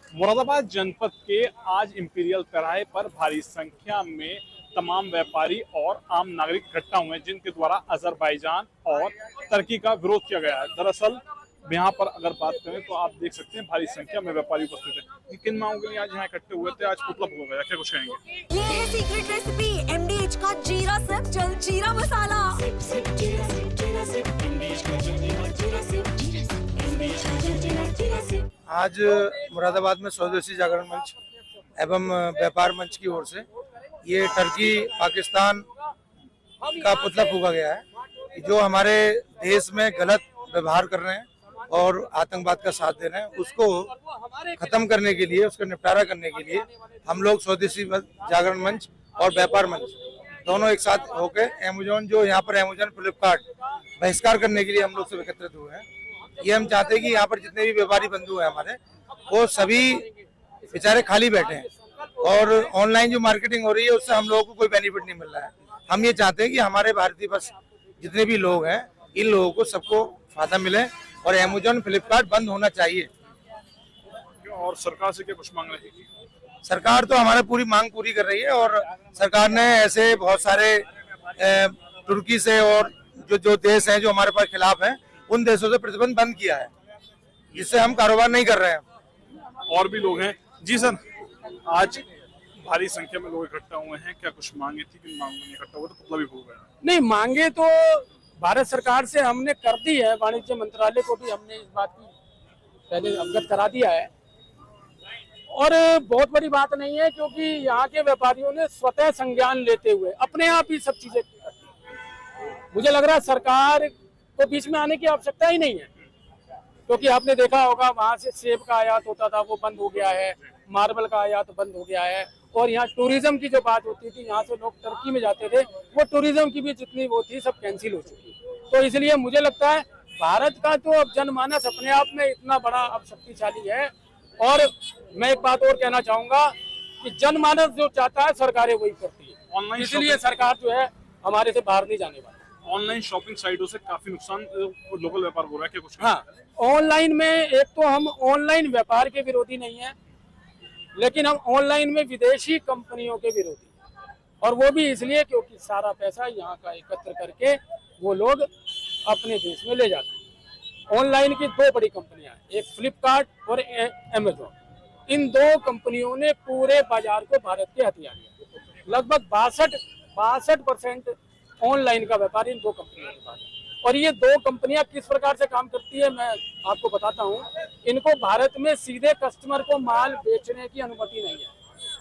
मुरादाबाद जनपद के आज इंपीरियल चौराहे पर भारी संख्या में तमाम व्यापारी और आम नागरिक इकट्ठा हुए हैं, जिनके द्वारा अजरबैजान और तुर्की का विरोध किया गया है। दरअसल यहाँ पर अगर बात करें तो आप देख सकते हैं भारी संख्या में व्यापारी उपस्थित हैं। किन मांगों के लिए आज यहाँ इकट्ठे हुए थे, आज पुतला हो गया, क्या कुछ कहेंगे? ये है सीक्रेट रेसिपी एमडीएच का जीरा सिर्फ जल जीरा मसाला। आज मुरादाबाद में स्वदेशी जागरण मंच एवं व्यापार मंच की ओर से ये टर्की पाकिस्तान का पुतला फूंका गया है कि जो हमारे देश में गलत व्यवहार कर रहे हैं और आतंकवाद का साथ दे रहे हैं, उसको खत्म करने के लिए, उसका निपटारा करने के लिए हम लोग स्वदेशी जागरण मंच और व्यापार मंच दोनों एक साथ होकर अमेजोन, जो यहाँ पर अमेजोन फ्लिपकार्ट बहिष्कार करने के लिए हम लोग सब एकत्रित हुए हैं। ये हम चाहते हैं कि यहाँ पर जितने भी व्यापारी बंधु हैं हमारे, वो सभी बेचारे खाली बैठे हैं और ऑनलाइन जो मार्केटिंग हो रही है उससे हम लोगों को कोई बेनिफिट नहीं मिल रहा है। हम ये चाहते हैं कि हमारे भारतीय बस जितने भी लोग हैं, इन लोगों को सबको फायदा मिले और अमेजोन फ्लिपकार्ट बंद होना चाहिए। और सरकार से क्या कुछ मांग रहेगी? सरकार तो हमारी पूरी मांग पूरी कर रही है और सरकार ने ऐसे बहुत सारे तुर्की से और जो देश हैं जो हमारे पास खिलाफ हैं, उन देशों से प्रतिबंध बंद किया है, जिससे हम कारोबार नहीं कर रहे हैं। और भी लोग हैं। जी सर, आज भारी संख्या में लोग इकट्ठा हुए हैं, क्या कुछ मांगे थी? किन मांगों में इकट्ठा हुआ तो पुतला भी फूंक गया? नहीं, मांगे तो भारत सरकार से हमने कर दी है, वाणिज्य मंत्रालय को भी हमने इस बात की पहले अवगत करा दिया है और बहुत बड़ी बात नहीं है, क्योंकि यहाँ के व्यापारियों ने स्वतः संज्ञान लेते हुए अपने आप ही सब चीजें की। मुझे लग रहा है सरकार को बीच में आने की आवश्यकता ही नहीं है, क्योंकि आपने देखा होगा वहां से सेब का आयात होता था वो बंद हो गया है, मार्बल का आयात बंद हो गया है, और यहाँ टूरिज्म की जो बात होती थी, यहाँ से लोग टर्की में जाते थे, वो टूरिज्म की भी जितनी वो थी सब कैंसिल हो चुकी। तो इसलिए मुझे लगता है भारत का तो अब जनमानस अपने आप में इतना बड़ा अब शक्तिशाली है। और मैं एक बात और कहना चाहूंगा कि जनमानस जो चाहता है सरकारें वही करती है, इसलिए सरकार जो है हमारे से बाहर नहीं जाने वाली। ऑनलाइन शॉपिंग साइटों से काफी नुकसान लोकल व्यापार हो रहा है, क्या कुछ? हाँ, ऑनलाइन में एक तो हम ऑनलाइन व्यापार के विरोधी नहीं है, लेकिन हम ऑनलाइन में विदेशी कंपनियों के विरोधी हैं। और वो भी इसलिए क्योंकि सारा पैसा यहाँ का एकत्र करके वो लोग अपने देश में ले जाते हैं। ऑनलाइन की दो बड़ी कंपनियां हैं, एक फ्लिपकार्ट और अमेजोन। इन दो कंपनियों ने पूरे बाजार को भारत के हथिया लिया। लगभग 62% ऑनलाइन का व्यापार इन दो कंपनियों के पास है। और ये दो कंपनियां किस प्रकार से काम करती है मैं आपको बताता हूँ। इनको भारत में सीधे कस्टमर को माल बेचने की अनुमति नहीं है।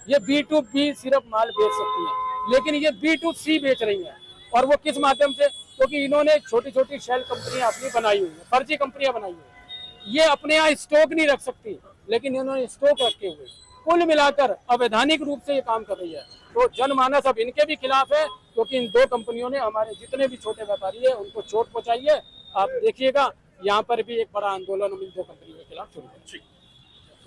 ये B2B सिर्फ माल बेच सकती है, लेकिन ये B2C बेच रही है। और वो किस माध्यम से? क्योंकि इन्होंने छोटी छोटी शेल कंपनियां अपनी बनाई हुई है, फर्जी कंपनियां बनाई हुई है। ये अपने यहाँ स्टॉक नहीं रख सकती, लेकिन इन्होंने स्टॉक रखे हुए। कुल मिलाकर अवैधानिक रूप से ये काम कर रही है। तो जनमानस अब इनके भी खिलाफ है, क्योंकि इन दो कंपनियों ने हमारे जितने भी छोटे व्यापारी है उनको चोट पहुंचाई है। आप देखिएगा यहाँ पर भी एक बड़ा आंदोलन हम इन दो कंपनियों के खिलाफ शुरू करेंगे।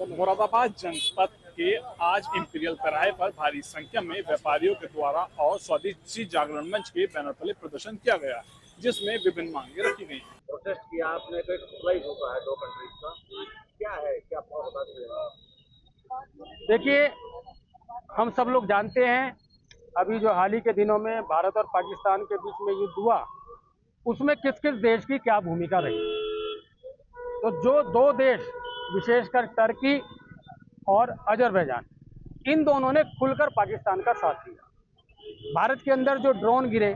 मुरादाबाद जनपद के आज इंपीरियल चौराहे पर भारी संख्या में व्यापारियों के द्वारा और स्वदेशी जागरण मंच के बैनर तले प्रदर्शन किया गया, जिसमें विभिन्न मांगे रखी गई। प्रोटेस्ट किया आपने, तो पुतला ही फूंका है दो कंट्रीज का, क्या है, क्या आप बता दीजिए? देखिए, हम सब लोग जानते हैं अभी जो हाल ही के दिनों में भारत और पाकिस्तान के बीच में युद्ध हुआ, उसमें किस किस देश की क्या भूमिका रही। तो जो दो देश, विशेषकर टर्की और अजरबैजान, इन दोनों ने खुलकर पाकिस्तान का साथ दिया। भारत के अंदर जो ड्रोन गिरे,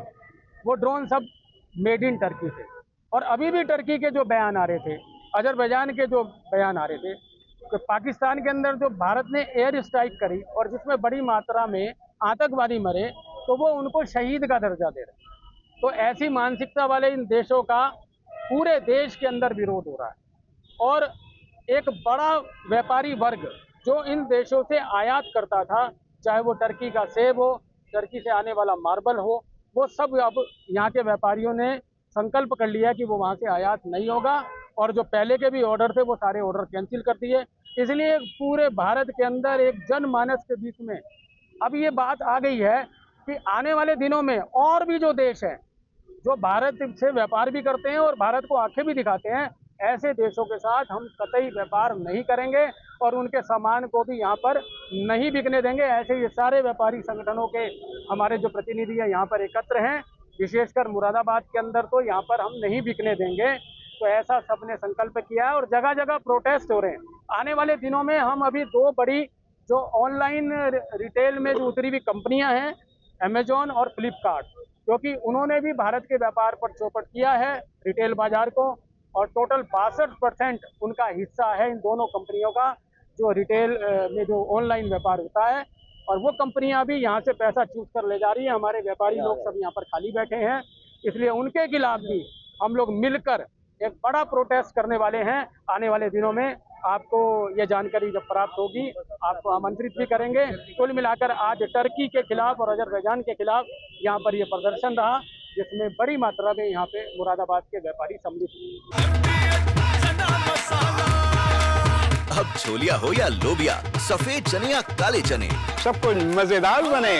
वो ड्रोन सब मेड इन टर्की थे। और अभी भी टर्की के जो बयान आ रहे थे, अजरबैजान के जो बयान आ रहे थे, तो पाकिस्तान के अंदर जो भारत ने एयर स्ट्राइक करी और जिसमें बड़ी मात्रा में आतंकवादी मरे, तो वो उनको शहीद का दर्जा दे रहे। तो ऐसी मानसिकता वाले इन देशों का पूरे देश के अंदर विरोध हो रहा है। और एक बड़ा व्यापारी वर्ग जो इन देशों से आयात करता था, चाहे वो टर्की का सेब हो, टर्की से आने वाला मार्बल हो, वो सब अब यहाँ के व्यापारियों ने संकल्प कर लिया कि वो वहाँ से आयात नहीं होगा। और जो पहले के भी ऑर्डर थे वो सारे ऑर्डर कैंसिल कर दिए। इसलिए पूरे भारत के अंदर एक जनमानस के बीच में अब ये बात आ गई है कि आने वाले दिनों में और भी जो देश हैं जो भारत से व्यापार भी करते हैं और भारत को आंखें भी दिखाते हैं, ऐसे देशों के साथ हम कतई व्यापार नहीं करेंगे। और उनके सामान को भी यहाँ पर नहीं बिकने देंगे। ऐसे ये सारे व्यापारी संगठनों के हमारे जो प्रतिनिधि हैं यहाँ पर एकत्र हैं, विशेषकर मुरादाबाद के अंदर तो यहाँ पर हम नहीं बिकने देंगे। तो ऐसा सबने संकल्प किया है और जगह जगह प्रोटेस्ट हो रहे हैं। आने वाले दिनों में हम अभी दो बड़ी जो ऑनलाइन रिटेल में जो उतरी हुई कंपनियां हैं, अमेजॉन और फ्लिपकार्ट, क्योंकि उन्होंने भी भारत के व्यापार पर चौपट किया है रिटेल बाजार को, और टोटल 62% उनका हिस्सा है इन दोनों कंपनियों का जो रिटेल में जो ऑनलाइन व्यापार होता है। और वो कंपनियां भी यहाँ से पैसा चूस कर ले जा रही हैं। हमारे व्यापारी लोग सब यहाँ पर खाली बैठे हैं, इसलिए उनके खिलाफ भी हम लोग मिलकर एक बड़ा प्रोटेस्ट करने वाले हैं। आने वाले दिनों में आपको ये जानकारी जब प्राप्त होगी आपको आमंत्रित भी करेंगे। कुल मिलाकर आज टर्की के खिलाफ और अजरबैजान के खिलाफ यहाँ पर ये प्रदर्शन रहा, जिसमें बड़ी मात्रा में यहाँ पे मुरादाबाद के व्यापारी सम्मिलित हुए। अब छोलिया हो या लोबिया, सफेद चने या काले चने, सब कुछ मजेदार बने।